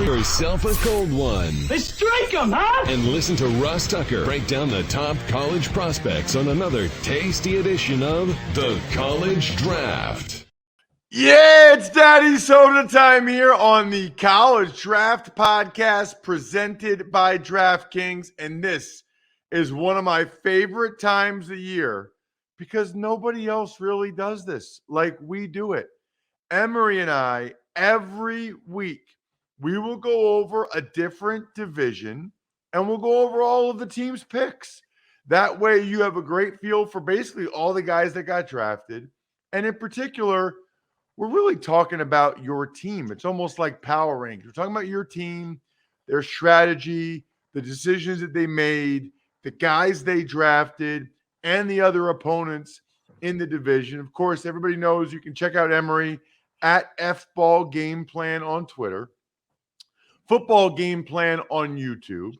yourself a cold one. Let's strike 'em, huh? And listen to Ross Tucker break down the top college prospects on another tasty edition of The College Draft. Yeah, it's Daddy Soda time here on the College Draft Podcast presented by DraftKings. And this is one of my favorite times of year because nobody else really does this like we do it. Emory and I, every week, we will go over a different division and we'll go over all of the team's picks. That way you have a great feel for basically all the guys that got drafted. And in particular, we're really talking about your team. It's almost like power rankings. We're talking about your team, their strategy, the decisions that they made, the guys they drafted, and the other opponents in the division. Of course, everybody knows you can check out Emory at FBall Game Plan on Twitter, Football Game Plan on YouTube,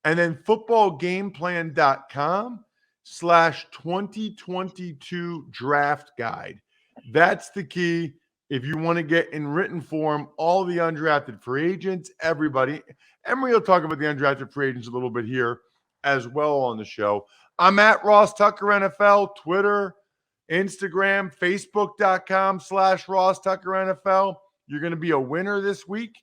and then footballgameplan.com/2022 draft guide. That's the key. If you want to get in written form all the undrafted free agents, everybody. Emory will talk about the undrafted free agents a little bit here as well on the show. I'm at Ross Tucker NFL, Twitter, Instagram, Facebook.com/Ross Tucker NFL. You're going to be a winner this week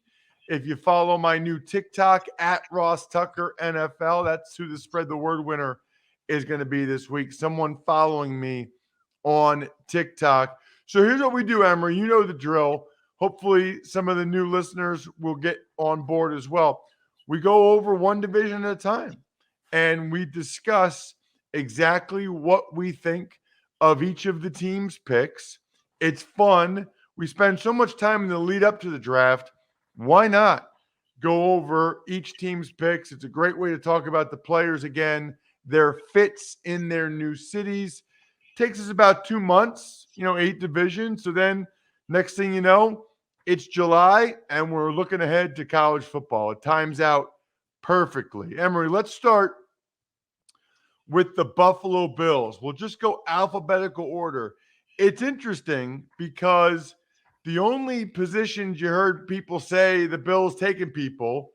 if you follow my new TikTok at Ross Tucker NFL. That's who the spread the word winner is going to be this week. Someone following me on TikTok. So here's what we do, Emory. You know the drill. Hopefully some of the new listeners will get on board as well. We go over one division at a time, and we discuss exactly what we think of each of the team's picks. It's fun. We spend so much time in the lead up to the draft. Why not go over each team's picks? It's a great way to talk about the players again, their fits in their new cities. Takes us about 2 months, 8 divisions. So then next thing you know, it's July and we're looking ahead to college football. It times out perfectly. Emory, let's start with the Buffalo Bills. We'll just go alphabetical order. It's interesting because the only positions you heard people say the Bills taking people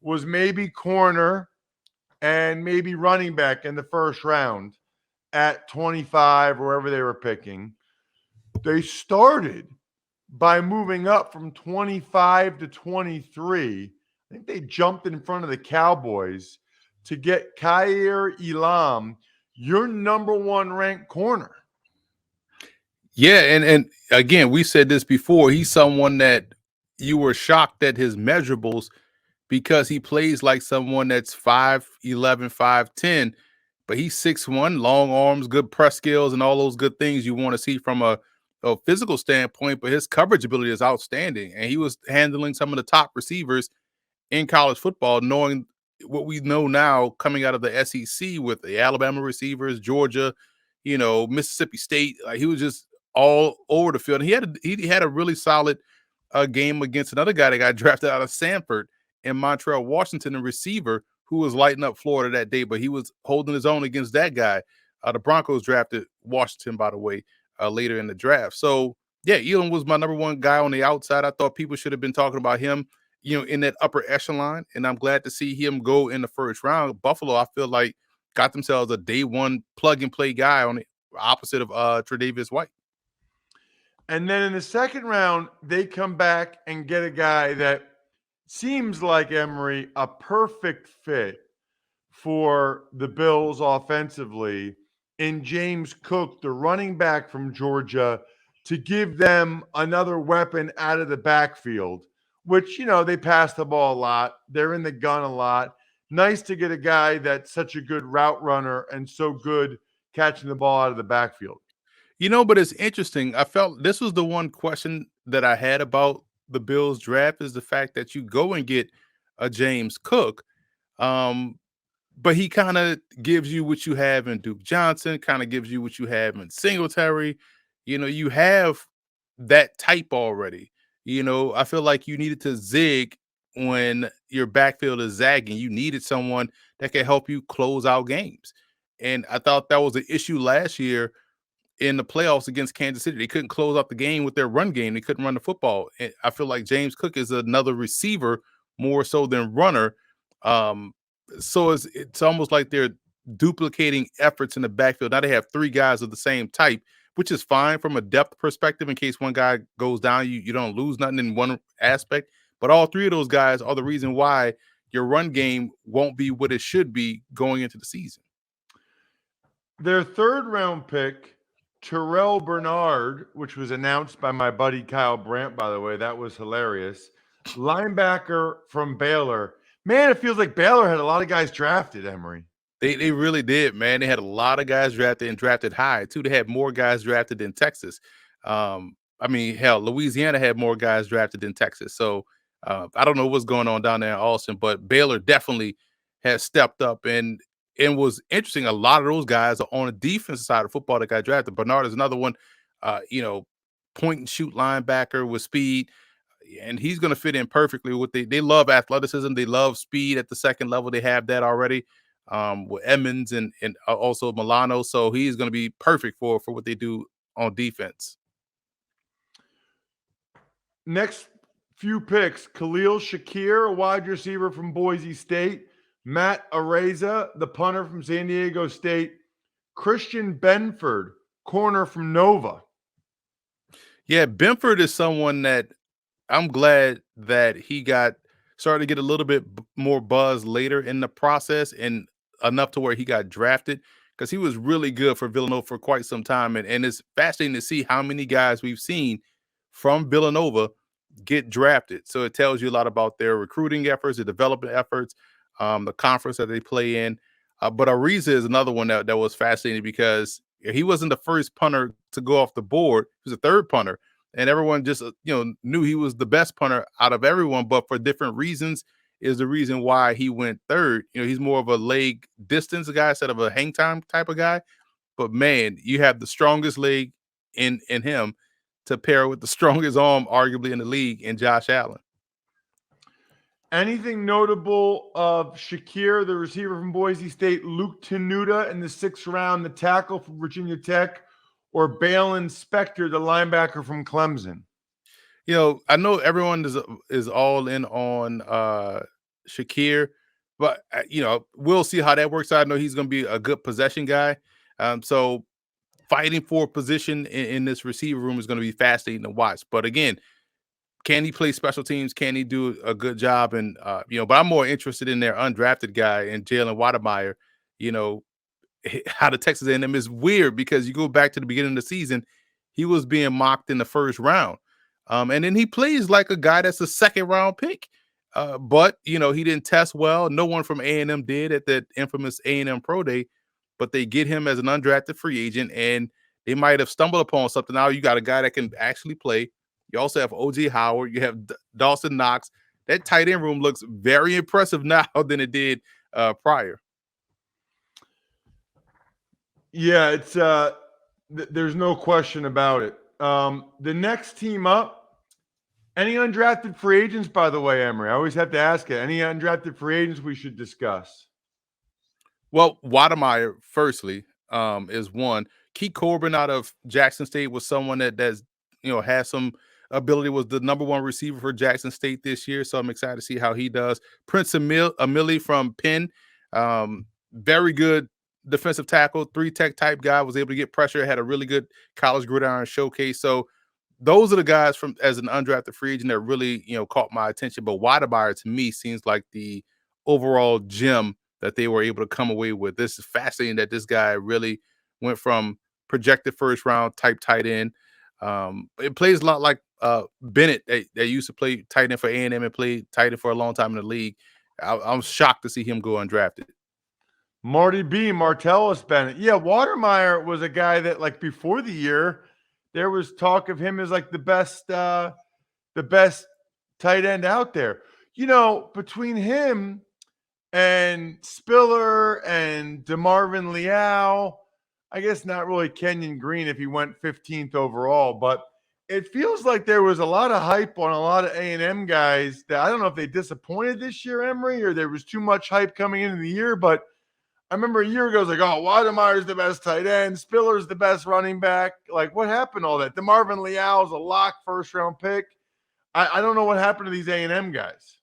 was maybe corner and maybe running back in the first round at 25, wherever they were picking. They started by moving up from 25 to 23. I think they jumped in front of the Cowboys to get Kaiir Elam, your number one ranked corner. Yeah, and again, we said this before. He's someone that you were shocked at his measurables because he plays like someone that's 5'11", 5'10", but he's 6'1", long arms, good press skills, and all those good things you want to see from a physical standpoint. But his coverage ability is outstanding, and he was handling some of the top receivers in college football, knowing what we know now coming out of the SEC with the Alabama receivers, Georgia, Mississippi State. He was just all over the field. And he had a really solid game against another guy that got drafted out of Sanford in Montreal, Washington, a receiver who was lighting up Florida that day, but he was holding his own against that guy. The Broncos drafted Washington, by the way, later in the draft. So, yeah, Elam was my number one guy on the outside. I thought people should have been talking about him, in that upper echelon, and I'm glad to see him go in the first round. Buffalo, I feel like, got themselves a day one plug-and-play guy on the opposite of Tre'Davious White. And then in the second round, they come back and get a guy that seems like, Emory, a perfect fit for the Bills offensively in James Cook, the running back from Georgia, to give them another weapon out of the backfield, which, they pass the ball a lot. They're in the gun a lot. Nice to get a guy that's such a good route runner and so good catching the ball out of the backfield. But it's interesting. I felt this was the one question that I had about the Bills draft is the fact that you go and get a James Cook, but he kind of gives you what you have in Duke Johnson, kind of gives you what you have in Singletary. You have that type already. I feel like you needed to zig when your backfield is zagging. You needed someone that can help you close out games. And I thought that was an issue last year in the playoffs against Kansas City. They couldn't close out the game with their run game. They couldn't run the football. And I feel like James Cook is another receiver more so than runner. So it's almost like they're duplicating efforts in the backfield. Now they have three guys of the same type, which is fine from a depth perspective. In case one guy goes down, you don't lose nothing in one aspect. But all three of those guys are the reason why your run game won't be what it should be going into the season. Their third round pick, Tyrell Bernard, which was announced by my buddy Kyle Brandt, by the way, that was hilarious. Linebacker from Baylor. Man, it feels like Baylor had a lot of guys drafted, Emory. They really did, man. They had a lot of guys drafted and drafted high too. They had more guys drafted than Texas. I mean, hell, Louisiana had more guys drafted than Texas. So I don't know what's going on down there in Austin, but Baylor definitely has stepped up and was interesting. A lot of those guys are on the defensive side of football that got drafted. Bernard is another one, point and shoot linebacker with speed. And he's going to fit in perfectly with they love athleticism. They love speed at the second level. They have that already with Emmons and also Milano. So he's going to be perfect for what they do on defense. Next few picks, Khalil Shakir, a wide receiver from Boise State. Matt Araiza, the punter from San Diego State. Christian Benford, corner from Nova. Yeah, Benford is someone that I'm glad that he started to get a little bit more buzz later in the process and enough to where he got drafted because he was really good for Villanova for quite some time. And it's fascinating to see how many guys we've seen from Villanova get drafted. So it tells you a lot about their recruiting efforts, the development efforts, the conference that they play in. But Ariza is another one that was fascinating because he wasn't the first punter to go off the board. He was the third punter. And everyone just, knew he was the best punter out of everyone, but for different reasons is the reason why he went third. He's more of a leg distance guy instead of a hang time type of guy. But man, you have the strongest leg in him to pair with the strongest arm, arguably in the league, in Josh Allen. Anything notable of Shakir, the receiver from Boise State, Luke Tenuta in the 6th round, the tackle from Virginia Tech, or Braylon Spector, the linebacker from Clemson? I know everyone is all in on Shakir, but we'll see how that works out. I know he's going to be a good possession guy. So fighting for position in this receiver room is going to be fascinating to watch. But again, can he play special teams? Can he do a good job? And but I'm more interested in their undrafted guy and Jalen Wademeyer. How the Texas A&M is weird because you go back to the beginning of the season, he was being mocked in the first round. And then he plays like a guy that's a second round pick. But he didn't test well. No one from A&M did at that infamous A&M Pro Day, but they get him as an undrafted free agent and they might have stumbled upon something. Now you got a guy that can actually play. You also have O.J. Howard. You have Dawson Knox. That tight end room looks very impressive now than it did prior. Yeah, it's there's no question about it. The next team up, any undrafted free agents, by the way, Emory? I always have to ask it. Any undrafted free agents we should discuss? Well, Wademeyer, firstly, is one. Keith Corbin out of Jackson State was someone that's has some ability, was the number one receiver for Jackson State this year. So I'm excited to see how he does. Prince Emili from Penn, very good defensive tackle, 3-tech type guy, was able to get pressure, had a really good college gridiron showcase. So those are the guys from as an undrafted free agent that really, caught my attention. But Wademeyer to me seems like the overall gem that they were able to come away with. This is fascinating that this guy really went from projected first round type tight end. It plays a lot like Bennett that used to play tight end for A&M and played tight end for a long time in the league. I'm shocked to see him go undrafted. Marty B, Martellus Bennett. Yeah, Wademeyer was a guy that, like, before the year, there was talk of him as like the best tight end out there. Between him and Spiller and DeMarvin Leal, I guess not really Kenyon Green if he went 15th overall, but it feels like there was a lot of hype on a lot of A&M guys that I don't know if they disappointed this year, Emory, or there was too much hype coming into the year, but I remember a year ago, it was like, oh, Wademeyer's the best tight end. Spiller's the best running back. Like, what happened to all that? DeMarvin Leal is a lock first-round pick. I don't know what happened to these A&M guys.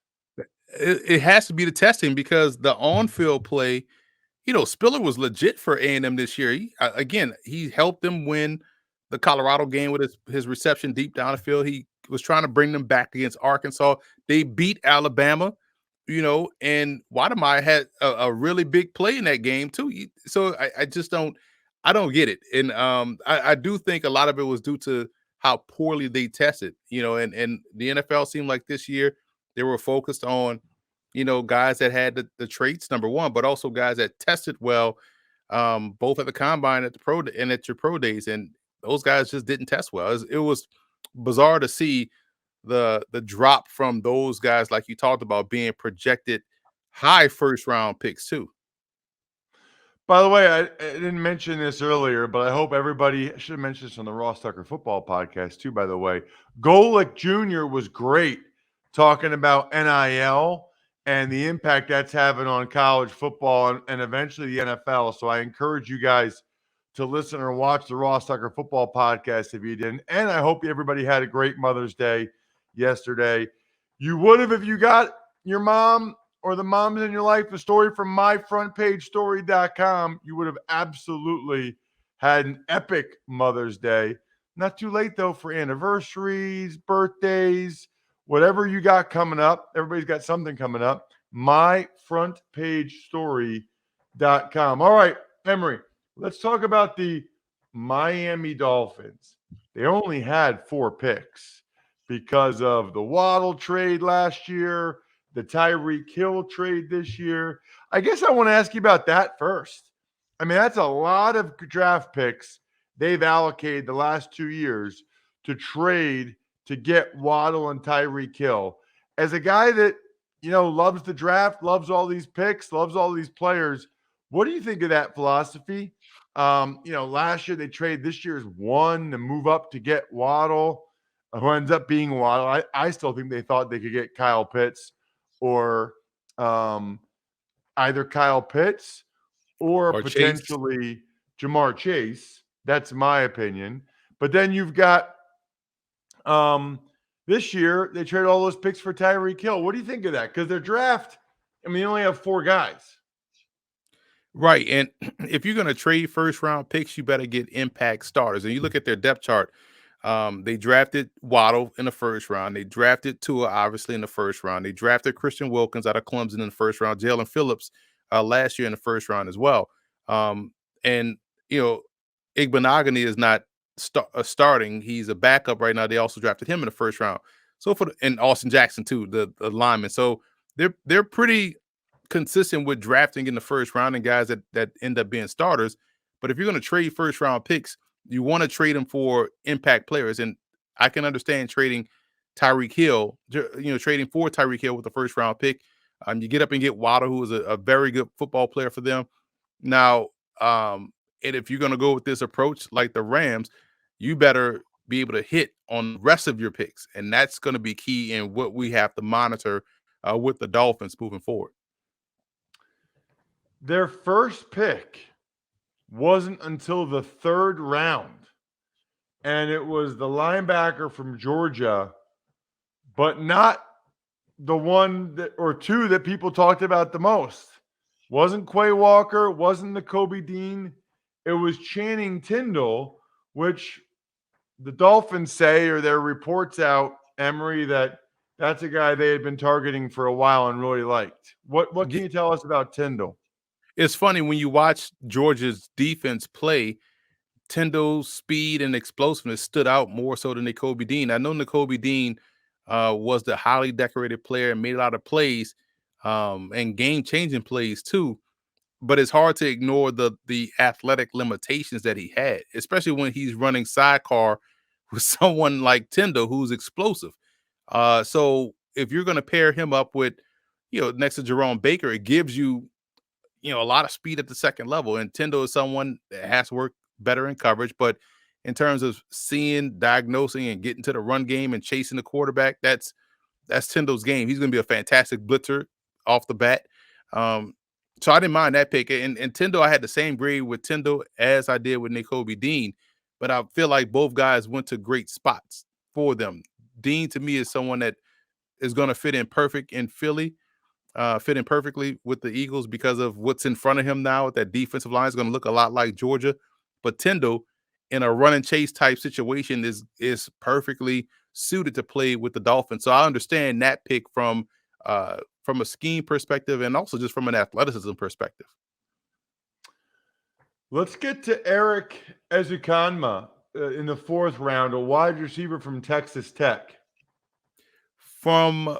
it has to be the testing because the on-field play, Spiller was legit for A&M this year. Again, he helped them win the Colorado game with his reception deep down the field. He was trying to bring them back against Arkansas. They beat Alabama, and Wademeyer had a really big play in that game too. So I just I don't get it. And I do think a lot of it was due to how poorly they tested, and the NFL seemed like this year they were focused on guys that had the traits, number one, but also guys that tested well, both at the combine, at the pro, and at your pro days. And those guys just didn't test well. It was bizarre to see the drop from those guys, like you talked about, being projected high first round picks too. By the way, I didn't mention this earlier, but I hope everybody should have mentioned this on the Ross Tucker Football Podcast too. By the way, Golick Jr. was great talking about NIL and the impact that's having on college football and eventually the NFL. So I encourage you guys to listen or watch the Ross Tucker Football Podcast if you didn't. And I hope everybody had a great Mother's Day yesterday. You would have if you got your mom or the moms in your life a story from myfrontpagestory.com. You would have absolutely had an epic Mother's Day. Not too late, though, for anniversaries, birthdays, whatever you got coming up. Everybody's got something coming up. myfrontpagestory.com. All right, Emory, let's talk about the Miami Dolphins. They only had 4 picks because of the Waddle trade last year, the Tyreek Hill trade this year. I guess I want to ask you about that first. I mean, that's a lot of draft picks they've allocated the last 2 years to trade to get Waddle and Tyreek Hill. As a guy that, loves the draft, loves all these picks, loves all these players, what do you think of that philosophy? Last year they traded this year's 1 to move up to get Waddle, who ends up being Waddle. I still think they thought they could get Kyle Pitts or either Kyle Pitts or potentially Chase. Jamar Chase. That's my opinion. But then you've got this year, they traded all those picks for Tyreek Hill. What do you think of that? Because their draft, they only have 4 guys. Right. And if you're going to trade first round picks, you better get impact starters. And you look at their depth chart. They drafted Waddle in the first round. They drafted Tua, obviously, in the first round. They drafted Christian Wilkins out of Clemson in the first round. Jalen Phillips last year in the first round as well. And Igbenogany is not starting. He's a backup right now. They also drafted him in the first round. So and Austin Jackson too, the lineman. So they're pretty consistent with drafting in the first round and guys that end up being starters. But if you're going to trade first round picks, you want to trade them for impact players. And I can understand trading Tyreek Hill, trading for Tyreek Hill with the first round pick. You get up and get Waddle, who is a very good football player for them. Now, and if you're going to go with this approach like the Rams, you better be able to hit on the rest of your picks. And that's going to be key in what we have to monitor with the Dolphins moving forward. Their first pick wasn't until the 3rd round. And it was the linebacker from Georgia, but not the one or 2 that people talked about the most. Wasn't Quay Walker, wasn't the Kobe Dean. It was Channing Tindall, which the Dolphins say, or their reports out, Emory, that's a guy they had been targeting for a while and really liked. What can you tell us about Tindall? It's funny when you watch Georgia's defense play, Tindall's speed and explosiveness stood out more so than Kobe Dean. I know Kobe Dean was the highly decorated player and made a lot of plays and game-changing plays too. But it's hard to ignore the athletic limitations that he had, especially when he's running sidecar with someone like Tindall, who's explosive. So if you're going to pair him up with, next to Jerome Baker, it gives you, a lot of speed at the second level. And Tindall is someone that has to work better in coverage. But in terms of seeing, diagnosing, and getting to the run game and chasing the quarterback, that's Tindall's game. He's going to be a fantastic blitzer off the bat. So I didn't mind that pick. And Tindall, I had the same grade with Tindall as I did with Kobe Dean. But I feel like both guys went to great spots for them. Dean, to me, is someone that is going to fit in perfect in Philly. fitting perfectly with the Eagles because of what's in front of him now. That defensive line is going to look a lot like Georgia, but Tyndall in a run and chase type situation is perfectly suited to play with the Dolphins. So I understand that pick from a scheme perspective and also just from an athleticism perspective. Let's get to Eric Ezukanma in the 4th round, a wide receiver from Texas Tech. From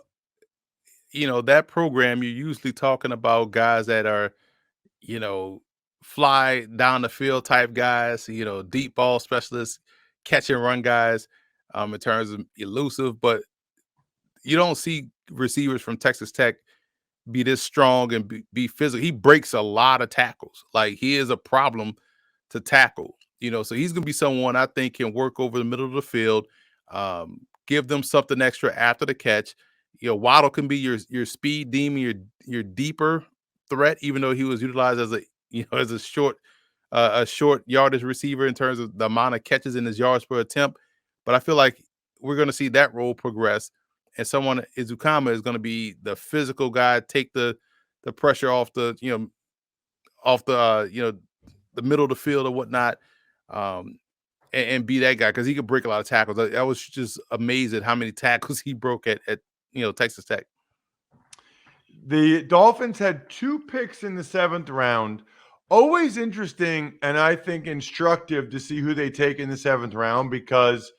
that program, you're usually talking about guys that are, fly down the field type guys, deep ball specialists, catch and run guys, in terms of elusive, but you don't see receivers from Texas Tech be this strong and be physical. He breaks a lot of tackles. Like, he is a problem to tackle, so he's going to be someone I think can work over the middle of the field, give them something extra after the catch. Waddle can be your speed demon, your deeper threat, even though he was utilized as as a short yardage receiver in terms of the amount of catches in his yards per attempt. But I feel like we're going to see that role progress, and someone Izukama is going to be the physical guy, take the pressure off the the middle of the field or whatnot, and be that guy because he could break a lot of tackles. I was just amazed at how many tackles he broke at Texas Tech. The Dolphins had 2 picks in the 7th round. Always interesting and I think instructive to see who they take in the 7th round because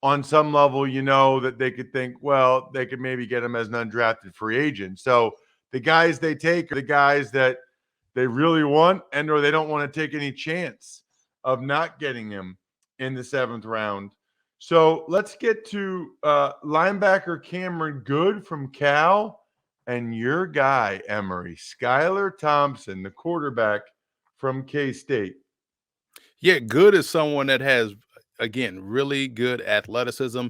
on some level, that they could think, well, they could maybe get him as an undrafted free agent. So the guys they take are the guys that they really want or they don't want to take any chance of not getting him in the 7th round. So let's get to linebacker Cameron Good from Cal and your guy, Emory, Skylar Thompson, the quarterback from K-State. Yeah, Good is someone that has, again, really good athleticism.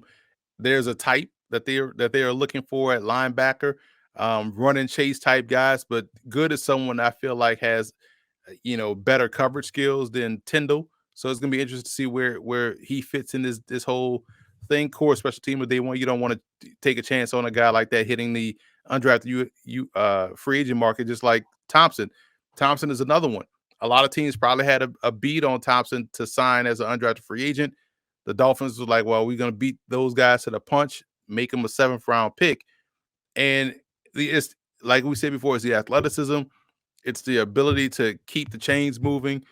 There's a type that they are looking for at linebacker, run and chase type guys, but Good is someone I feel like has better coverage skills than Tyndall. So it's gonna be interesting to see where he fits in this whole thing. Core special team of day one. You don't want to take a chance on a guy like that hitting the undrafted free agent market, just like Thompson. Thompson is another one. A lot of teams probably had a beat on Thompson to sign as an undrafted free agent. The Dolphins were like, well, we're gonna beat those guys to the punch, make him a 7th round pick. And it's like we said before, it's the athleticism, it's the ability to keep the chains moving.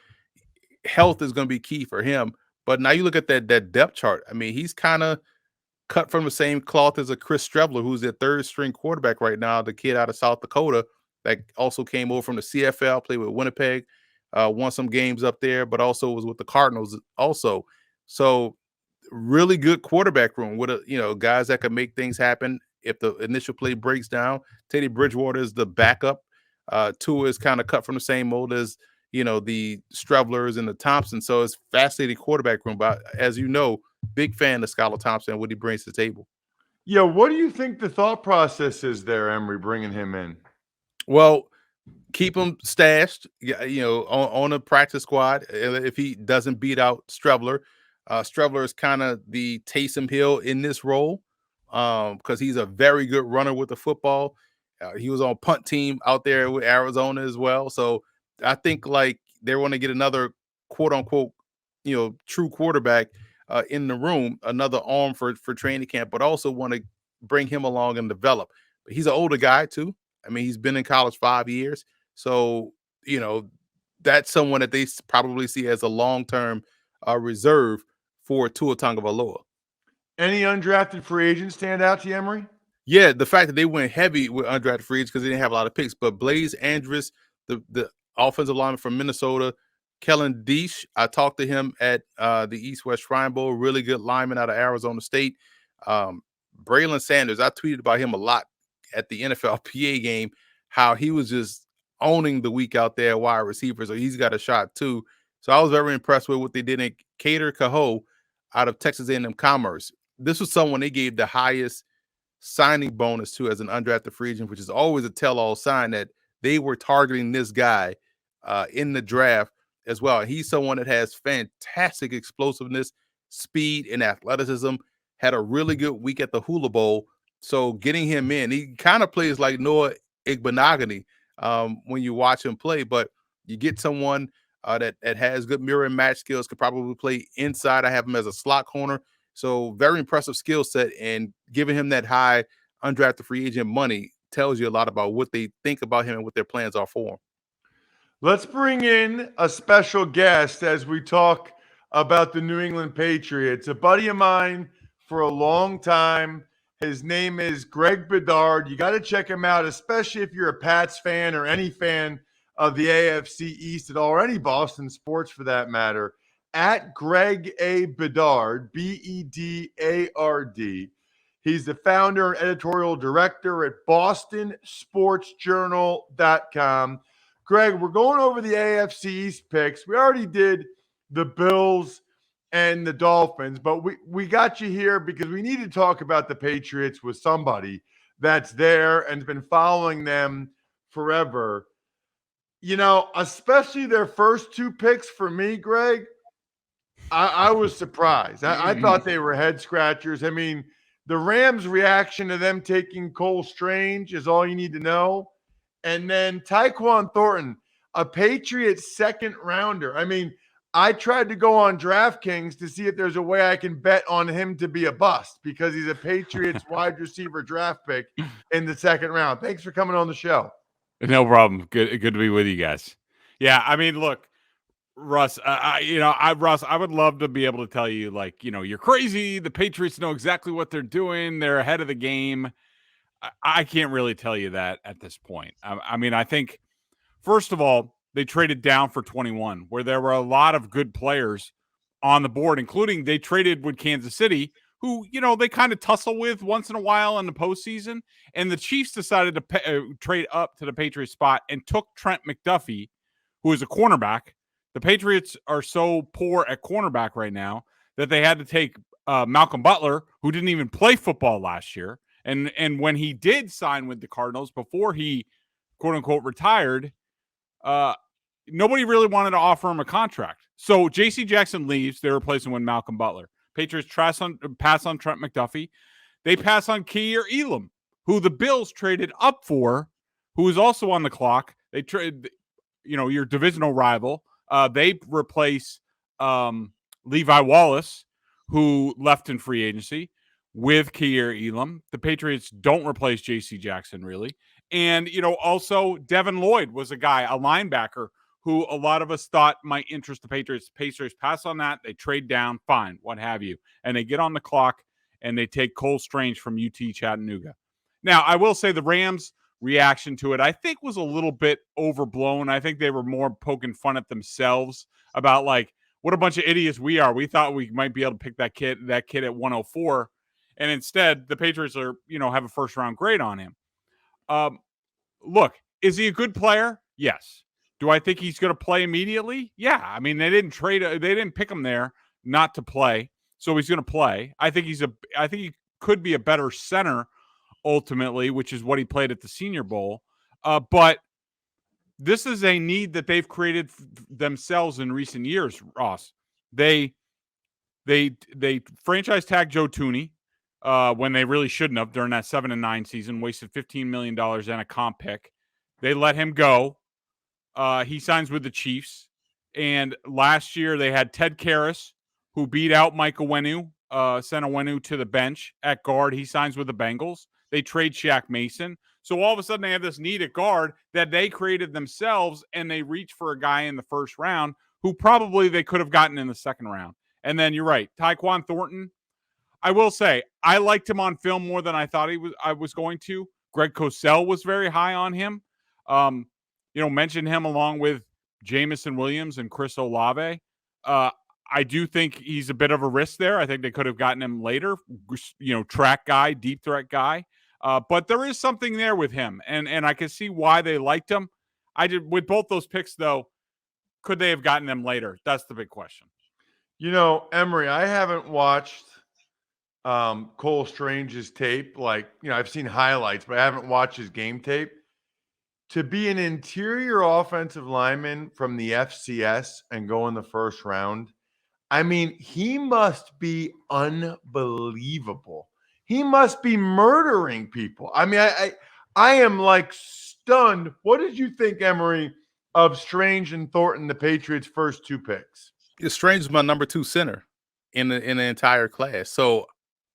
Health is going to be key for him. But now you look at that depth chart. I mean, he's kind of cut from the same cloth as a Chris Streveler, who's their 3rd string quarterback right now, the kid out of South Dakota that also came over from the CFL, played with Winnipeg, won some games up there, but also was with the Cardinals also. So really good quarterback room with guys that can make things happen if the initial play breaks down. Teddy Bridgewater is the backup. Tua is kind of cut from the same mold as the Strevelers and the Thompson. So it's fascinating quarterback room. But as you know, big fan of Skylar Thompson and what he brings to the table. Yeah, what do you think the thought process is there, Emory, bringing him in? Well, keep him stashed, on a practice squad if he doesn't beat out Streveler. Streveler is kind of the Taysom Hill in this role because he's a very good runner with the football. He was on punt team out there with Arizona as well. So I think like they want to get another quote unquote, true quarterback in the room, another arm for training camp, but also want to bring him along and develop. But he's an older guy too. I mean, he's been in college 5 years. So, that's someone that they probably see as a long-term reserve for Tua Tagovailoa. Any undrafted free agents stand out to you, Emory? Yeah, the fact that they went heavy with undrafted free agents because they didn't have a lot of picks. But Blaze Andrews, the offensive lineman from Minnesota, Kellen Deesh, I talked to him at the East-West Shrine Bowl, really good lineman out of Arizona State. Braylon Sanders, I tweeted about him a lot at the NFLPA game, how he was just owning the week out there, wide receiver. So he's got a shot too. So I was very impressed with what they did in Cater Cahoe out of Texas A&M Commerce. This was someone they gave the highest signing bonus to as an undrafted free agent, which is always a tell-all sign that they were targeting this guy in the draft as well. He's someone that has fantastic explosiveness, speed, and athleticism. Had a really good week at the Hula Bowl. So getting him in, he kind of plays like Noah ignominy when you watch him play. But you get someone that has good mirror and match skills, could probably play inside. I have him as a slot corner. So very impressive skill set, and giving him that high undrafted free agent money tells you a lot about what they think about him and what their plans are for him. Let's bring in a special guest as we talk about the New England Patriots. A buddy of mine for a long time. His name is Greg Bedard. You got to check him out, especially if you're a Pats fan or any fan of the AFC East at all, or any Boston sports for that matter, at Greg A. Bedard, Bedard. He's the founder and editorial director at BostonSportsJournal.com. Greg, we're going over the AFC East picks. We already did the Bills and the Dolphins, but we got you here because we need to talk about the Patriots with somebody that's there and has been following them forever. You know, especially their first two picks for me, Greg, I was surprised. I thought they were head scratchers. I mean, the Rams' reaction to them taking Cole Strange is all you need to know. And then Taekwon Thornton, a Patriots second rounder. I mean, I tried to go on DraftKings to see if there's a way I can bet on him to be a bust because he's a Patriots wide receiver draft pick in the second round. Thanks for coming on the show. No problem. Good to be with you guys. Yeah, I mean, look, Russ, Russ, I would love to be able to tell you, like, you're crazy. The Patriots know exactly what they're doing. They're ahead of the game. I can't really tell you that at this point. I mean, I think, first of all, they traded down for 21, where there were a lot of good players on the board, including they traded with Kansas City, who, they kind of tussle with once in a while in the postseason. And the Chiefs decided to trade up to the Patriots spot and took Trent McDuffie, who is a cornerback. The Patriots are so poor at cornerback right now that they had to take Malcolm Butler, who didn't even play football last year. And when he did sign with the Cardinals before he, quote unquote, retired, nobody really wanted to offer him a contract. So J.C. Jackson leaves. They replace him with Malcolm Butler. Patriots pass on Trent McDuffie. They pass on Kaiir Elam, who the Bills traded up for, who is also on the clock. They trade, your divisional rival. They replace Levi Wallace, who left in free agency, with Kaiir Elam. The Patriots don't replace J.C. Jackson, really. And, also Devin Lloyd was a guy, a linebacker, who a lot of us thought might interest the Patriots. Pacers pass on that. They trade down, fine, what have you. And they get on the clock, and they take Cole Strange from UT Chattanooga. Now, I will say the Rams' reaction to it, I think, was a little bit overblown. I think they were more poking fun at themselves about, like, what a bunch of idiots we are. We thought we might be able to pick that kid at 104. And instead, the Patriots are, have a first-round grade on him. Look, is he a good player? Yes. Do I think he's going to play immediately? Yeah. I mean, they didn't pick him there not to play, so he's going to play. I think he could be a better center ultimately, which is what he played at the Senior Bowl. But this is a need that they've created themselves in recent years, Ross. They franchise tagged Joe Thuney when they really shouldn't have during that 7-9 season, wasted $15 million and a comp pick. They let him go. He signs with the Chiefs. And last year they had Ted Karras, who beat out Mike Onwenu, sent Onwenu to the bench at guard. He signs with the Bengals. They trade Shaq Mason. So all of a sudden they have this need at guard that they created themselves, and they reach for a guy in the first round who probably they could have gotten in the second round. And then you're right, Taekwon Thornton. I will say, I liked him on film more than I thought I was going to. Greg Cosell was very high on him. Mentioned him along with Jamison Williams and Chris Olave. I do think he's a bit of a risk there. I think they could have gotten him later, track guy, deep threat guy. But there is something there with him, and I can see why they liked him. With both those picks, though, could they have gotten them later? That's the big question. Emory, I haven't watched Cole Strange's tape. I've seen highlights, but I haven't watched his game tape. To be an interior offensive lineman from the FCS and go in the first round, I mean, he must be unbelievable. He must be murdering people. I mean, I am stunned. What did you think, Emory, of Strange and Thornton, the Patriots' first 2 picks? Strange is my number 2 center in the entire class. So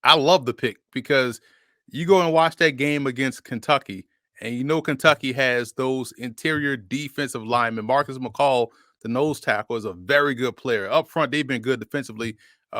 I love the pick because you go and watch that game against Kentucky, and you know Kentucky has those interior defensive linemen. Marcus McCall, the nose tackle, is a very good player. Up front, they've been good defensively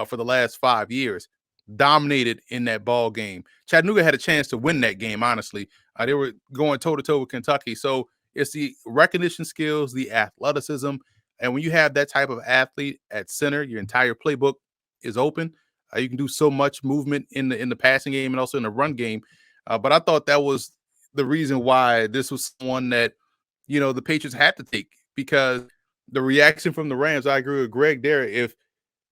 for the last 5 years. Dominated in that ball game. Chattanooga had a chance to win that game, honestly. They were going toe-to-toe with Kentucky. So it's the recognition skills, the athleticism, and when you have that type of athlete at center, your entire playbook is open. You can do so much movement in the passing game and also in the run game. But I thought that was the reason why this was one that, the Patriots had to take, because the reaction from the Rams, I agree with Greg there. If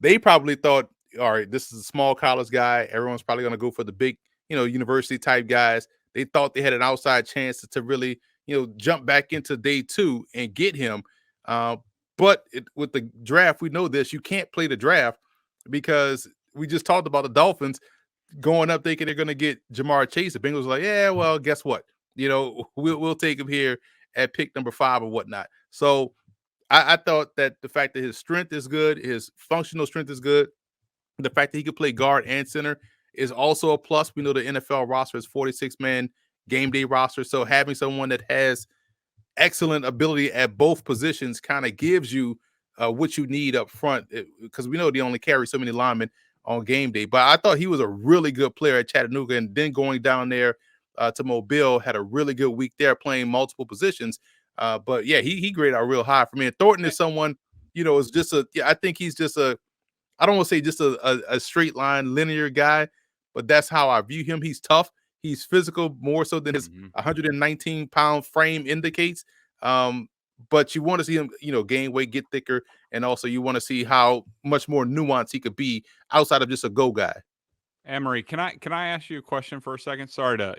they probably thought, all right, this is a small college guy, everyone's probably going to go for the big, university type guys. They thought they had an outside chance to really, jump back into day 2 and get him. But with the draft, we know this. You can't play the draft because we just talked about the Dolphins going up thinking they're going to get Jamar Chase. The Bengals are like, yeah, well, guess what? We'll take him here at pick number 5 or whatnot. So I thought that the fact that his strength is good, his functional strength is good, the fact that he could play guard and center is also a plus. We know the NFL roster is 46-man game day roster. So having someone that has excellent ability at both positions kind of gives you what you need up front, because we know they only carry so many linemen on game day. But I thought he was a really good player at Chattanooga, and then going down there to Mobile, had a really good week there playing multiple positions. But yeah, he graded out real high for me. And Thornton is someone, is just I think he's just I don't want to say just a straight line linear guy, but that's how I view him. He's tough. He's physical more so than his 119-pound frame indicates. But you want to see him, gain weight, get thicker, and also you want to see how much more nuanced he could be outside of just a go guy. Emory, can I ask you a question for a second? Sorry to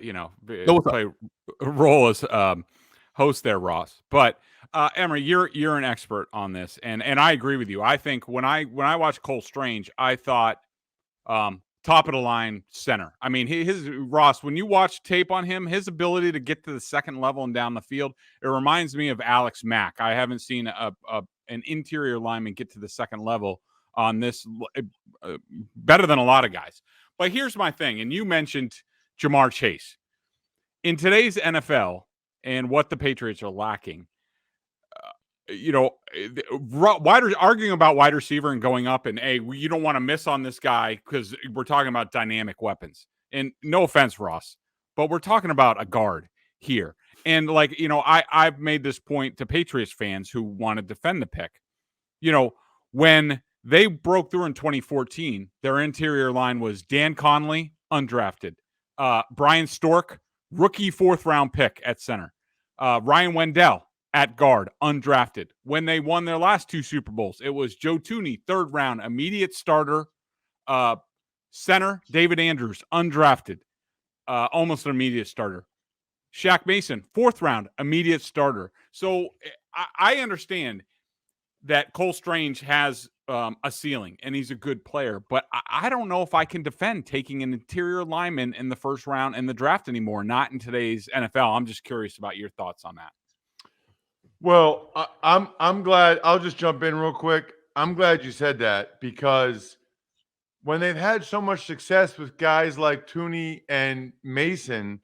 play a role as host there, Ross. But Emory, you're an expert on this, and I agree with you. I think when I watched Cole Strange, I thought top of the line center. I mean, Ross, when you watch tape on him, his ability to get to the second level and down the field, it reminds me of Alex Mack. I haven't seen an interior lineman get to the second level on this better than a lot of guys. But here's my thing, and you mentioned Jamar Chase. In today's NFL and what the Patriots are lacking, arguing about wide receiver and going up and, hey, you don't want to miss on this guy because we're talking about dynamic weapons. And no offense, Ross, but we're talking about a guard here. And I've made this point to Patriots fans who want to defend the pick. When they broke through in 2014, their interior line was Dan Conley, undrafted. Brian Stork, rookie 4th-round pick at center. Ryan Wendell at guard, undrafted. When they won their last 2 Super Bowls, it was Joe Thuney, 3rd-round, immediate starter. Center, David Andrews, undrafted. Almost an immediate starter. Shaq Mason, 4th-round, immediate starter. So I understand that Cole Strange has a ceiling, and he's a good player. But I don't know if I can defend taking an interior lineman in the 1st round in the draft anymore, not in today's NFL. I'm just curious about your thoughts on that. Well, I'm glad. I'll just jump in real quick. I'm glad you said that, because when they've had so much success with guys like Thuney and Mason,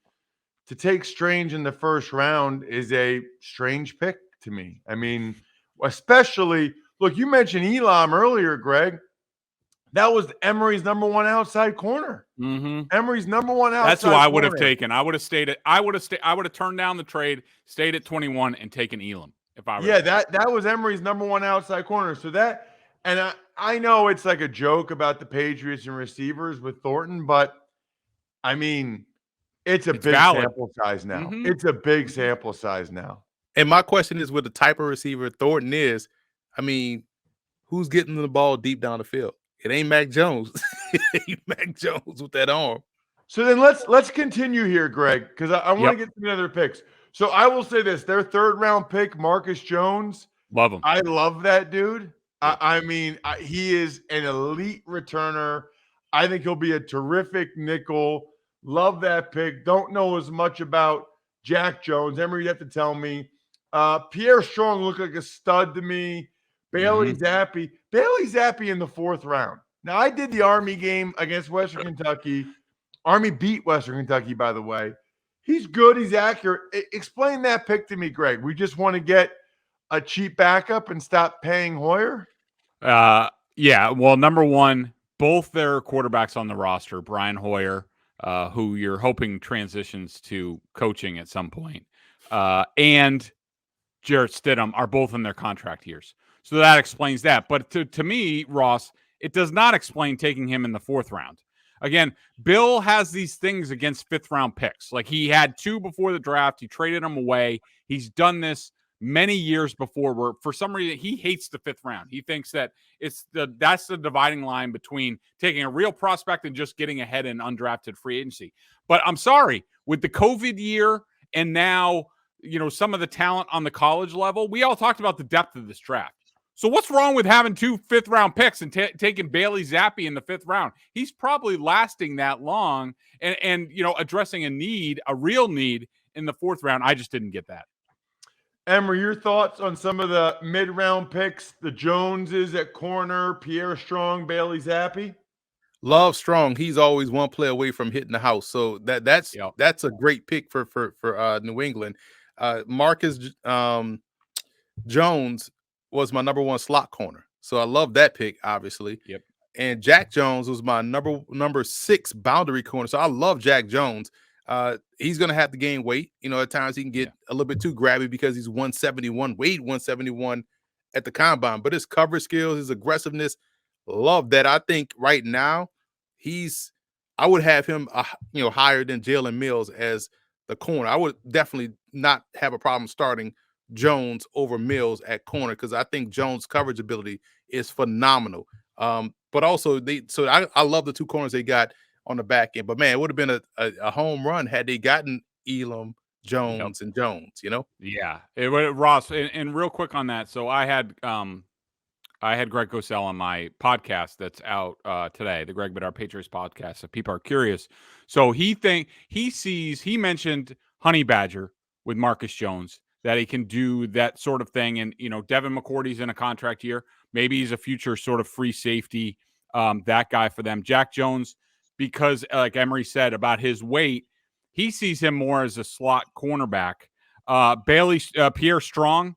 to take Strange in the 1st round is a strange pick to me. I mean, especially, look, you mentioned Elam earlier, Greg. That was Emory's number 1 outside corner. Emory's number 1 outside corner. That's who I would have taken. I would have turned down the trade, stayed at 21, and taken Elam if I were. Yeah, that was Emory's number 1 outside corner. So that, and I know it's like a joke about the Patriots and receivers with Thornton, but I mean, it's big valid. Sample size now. It's a big sample size now. And my question is, with the type of receiver Thornton is, I mean, who's getting the ball deep down the field? It ain't Mac Jones. It ain't Mac Jones with that arm. So then let's continue here, Greg, because I want to get to the other picks. So I will say this: their 3rd-round pick, Marcus Jones. Love him. I love that dude. I mean, he is an elite returner. I think he'll be a terrific nickel. Love that pick. Don't know as much about Jack Jones. Emory, you have to tell me. Pierre Strong looked like a stud to me. Bailey Zappi. Bailey Zappi in the 4th round. Now, I did the Army game against Western Kentucky. Army beat Western Kentucky, by the way. He's good. He's accurate. Explain that pick to me, Greg. We just want to get a cheap backup and stop paying Hoyer? Yeah. Well, number one, both their quarterbacks on the roster, Brian Hoyer, who you're hoping transitions to coaching at some point, and Jarrett Stidham are both in their contract years. So that explains that. But to me, Ross, it does not explain taking him in the 4th round. Again, Bill has these things against 5th round picks. Like he had 2 before the draft. He traded them away. He's done this many years before where for some reason he hates the 5th round. He thinks that that's the dividing line between taking a real prospect and just getting ahead in undrafted free agency. But I'm sorry, with the COVID year and now, some of the talent on the college level, we all talked about the depth of this draft. So what's wrong with having 2 5th round picks and taking Bailey Zappi in the 5th round? He's probably lasting that long and addressing a real need in the 4th round. I just didn't get that. Emory, your thoughts on some of the mid-round picks, the Joneses at corner, Pierre Strong, Bailey Zappi? Love Strong. He's always one play away from hitting the house. So that's a great pick for New England. Marcus Jones was my number 1 slot corner. So I love that pick, obviously. Yep. And Jack Jones was my number 6 boundary corner. So I love Jack Jones. He's going to have to gain weight. At times he can get a little bit too grabby because he's 171, weighed 171 at the combine. But his coverage skills, his aggressiveness, love that. I think right now I would have him, higher than Jalen Mills as the corner. I would definitely not have a problem starting Jones over Mills at corner because I think Jones' coverage ability is phenomenal. But also I love the 2 corners they got on the back end. But man, it would have been a home run had they gotten Elam, Jones, and Jones. Yeah, Ross. And real quick on that. So I had Greg Cosell on my podcast that's out today, the Greg Bedard Patriots podcast. If people are curious, so he mentioned Honey Badger with Marcus Jones, that he can do that sort of thing. And, Devin McCourty's in a contract year. Maybe he's a future sort of free safety, that guy for them. Jack Jones, because like Emory said about his weight, he sees him more as a slot cornerback. Pierre Strong,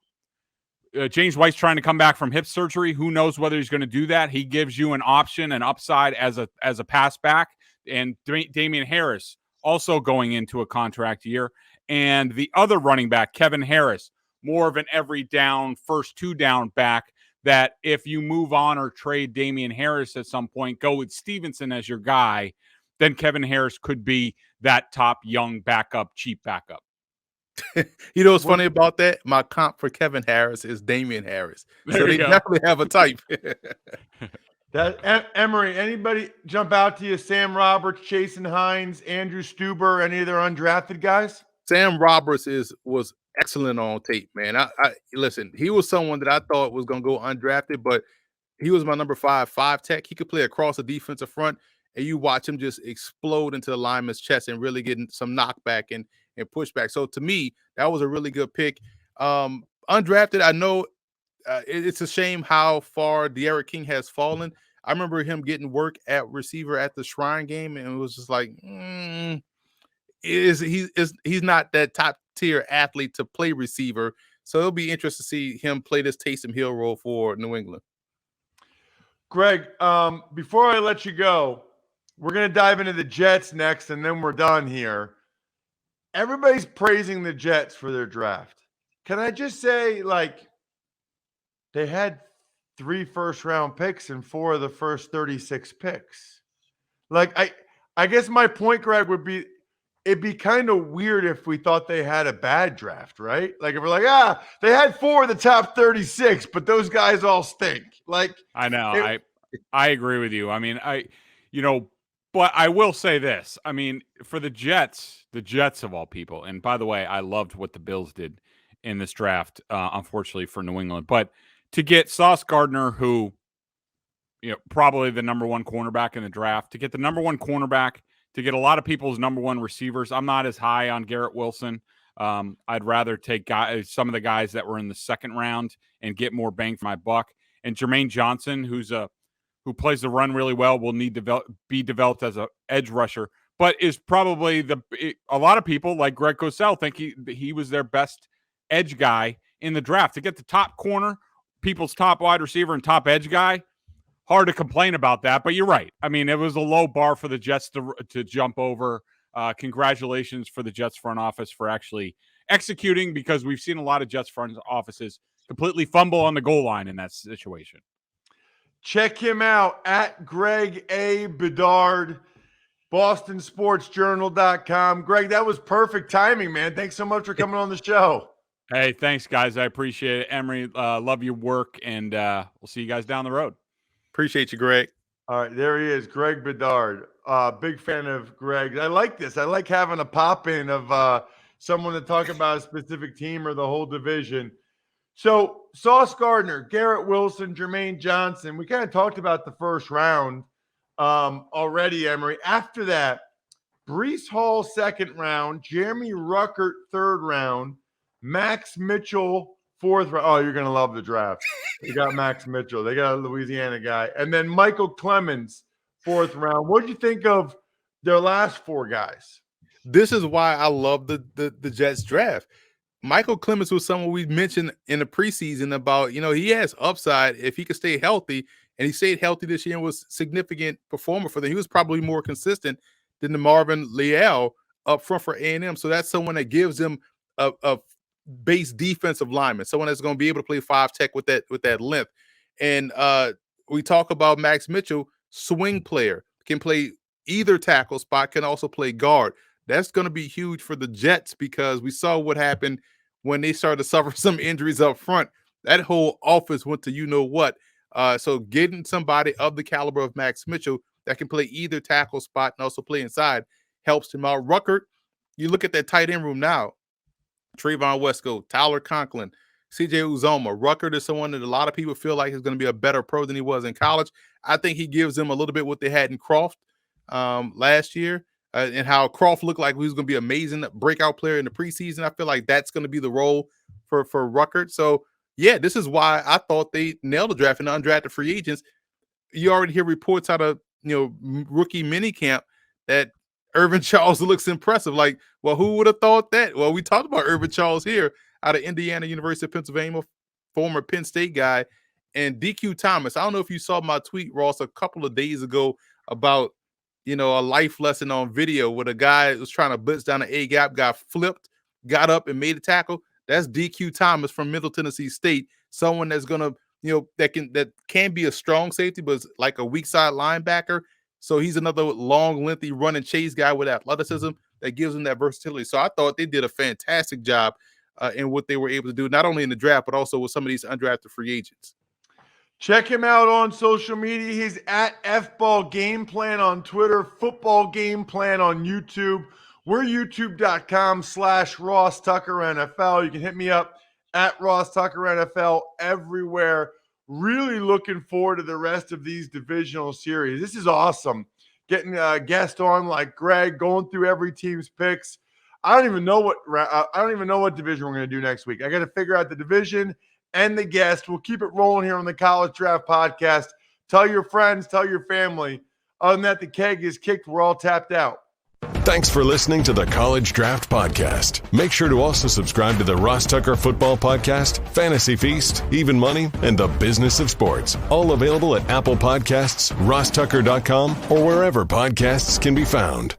James White's trying to come back from hip surgery. Who knows whether he's going to do that? He gives you an option, an upside as a pass back. And Damian Harris also going into a contract year. And the other running back, Kevin Harris, more of an every down, first 2 down back, that if you move on or trade Damian Harris at some point, go with Stevenson as your guy, then Kevin Harris could be that top young backup, cheap backup. What's funny about that? My comp for Kevin Harris is Damian Harris. So they definitely have a type. Emory, anybody jump out to you? Sam Roberts, Jason Hines, Andrew Stuber, any of their undrafted guys? Sam Roberts was excellent on tape, man. I listen, he was someone that I thought was going to go undrafted, but he was my number 5 tech. He could play across the defensive front, and you watch him just explode into the lineman's chest and really getting some knockback and pushback. So to me, that was a really good pick. Undrafted, I know it's a shame how far De'Aaron King has fallen. I remember him getting work at receiver at the Shrine game, and it was just like, he's not that top tier athlete to play receiver. So it'll be interesting to see him play this Taysom Hill role for New England. Greg, before I let you go, we're going to dive into the Jets next, and then we're done here. Everybody's praising the Jets for their draft. Can I just say, they had 3 first-round picks and 4 of the first 36 picks. I guess my point, Greg, would be it'd be kind of weird if we thought they had a bad draft, right? If we're like, they had 4 of the top 36, but those guys all stink. I know. I agree with you. I mean, but I will say this. I mean, for the Jets of all people, and by the way, I loved what the Bills did in this draft, unfortunately for New England. But to get Sauce Gardner, who, probably the number 1 cornerback in the draft, to get the number 1 cornerback, to get a lot of people's number 1 receivers. I'm not as high on Garrett Wilson. I'd rather take some of the guys that were in the second round and get more bang for my buck. And Jermaine Johnson, who plays the run really well, will need to be developed as an edge rusher, but is probably a lot of people like Greg Cosell think he was their best edge guy in the draft. To get the top corner, people's top wide receiver and top edge guy, hard to complain about that. But you're right. I mean, it was a low bar for the Jets to jump over. Congratulations for the Jets front office for actually executing, because we've seen a lot of Jets front offices completely fumble on the goal line in that situation. Check him out at Greg A. Bedard, BostonSportsJournal.com. Greg, that was perfect timing, man. Thanks so much for coming on the show. Hey, thanks, guys. I appreciate it. Emery, love your work, and we'll see you guys down the road. Appreciate you, Greg. All right, there he is, Greg Bedard. Big fan of Greg. I like this. I like having a pop-in of someone to talk about a specific team or the whole division. So Sauce Gardner, Garrett Wilson, Jermaine Johnson, we kind of talked about the first round already, Emery. After that, Breece Hall, second round, Jeremy Ruckert, third round, Max Mitchell, fourth round. Oh, you're going to love the draft. You got Max Mitchell. They got a Louisiana guy. And then Michael Clements, fourth round. What did you think of their last four guys? This is why I love the Jets draft. Michael Clements was someone we mentioned in the preseason about, he has upside if he could stay healthy, and he stayed healthy this year and was a significant performer for them. He was probably more consistent than the Marvin Leal up front for A&M. So that's someone that gives them a base defensive lineman, someone that's going to be able to play 5-tech with that length. And we talk about Max Mitchell, swing player, can play either tackle spot, can also play guard. That's going to be huge for the Jets, because we saw what happened when they started to suffer some injuries up front. That whole offense went to what. So getting somebody of the caliber of Max Mitchell that can play either tackle spot and also play inside helps him out. Ruckert, you look at that tight end room now. Trayvon Wesco, Tyler Conklin, CJ Uzomah. Ruckert is someone that a lot of people feel like is going to be a better pro than he was in college. I think he gives them a little bit what they had in Croft last year. And how Croft looked like he was going to be an amazing breakout player in the preseason. I feel like that's going to be the role for Ruckert. So, yeah, this is why I thought they nailed the draft in the undrafted free agents. You already hear reports out of, rookie minicamp that Irving Charles looks impressive. Like, well, who would have thought that? Well, we talked about Irving Charles here out of Indiana, University of Pennsylvania, former Penn State guy, and DQ Thomas. I don't know if you saw my tweet, Ross, a couple of days ago about, a life lesson on video where the guy was trying to blitz down the A-gap, got flipped, got up and made a tackle. That's DQ Thomas from Middle Tennessee State, someone that's going to, that can be a strong safety, but it's like a weak side linebacker. So he's another long, lengthy run and chase guy with athleticism that gives him that versatility. So I thought they did a fantastic job in what they were able to do, not only in the draft, but also with some of these undrafted free agents. Check him out on social media. He's at FBall Game Plan on Twitter, Football Game Plan on YouTube. We're youtube.com/Ross Tucker NFL. You can hit me up at Ross Tucker NFL everywhere. Really looking forward to the rest of these divisional series. This is awesome. Getting a guest on like Greg, going through every team's picks. I don't even know what division we're going to do next week. I got to figure out the division and the guest. We'll keep it rolling here on the College Draft Podcast. Tell your friends, tell your family. Other than that, the keg is kicked. We're all tapped out. Thanks for listening to the College Draft Podcast. Make sure to also subscribe to the Ross Tucker Football Podcast, Fantasy Feast, Even Money, and The Business of Sports. All available at Apple Podcasts, rosstucker.com, or wherever podcasts can be found.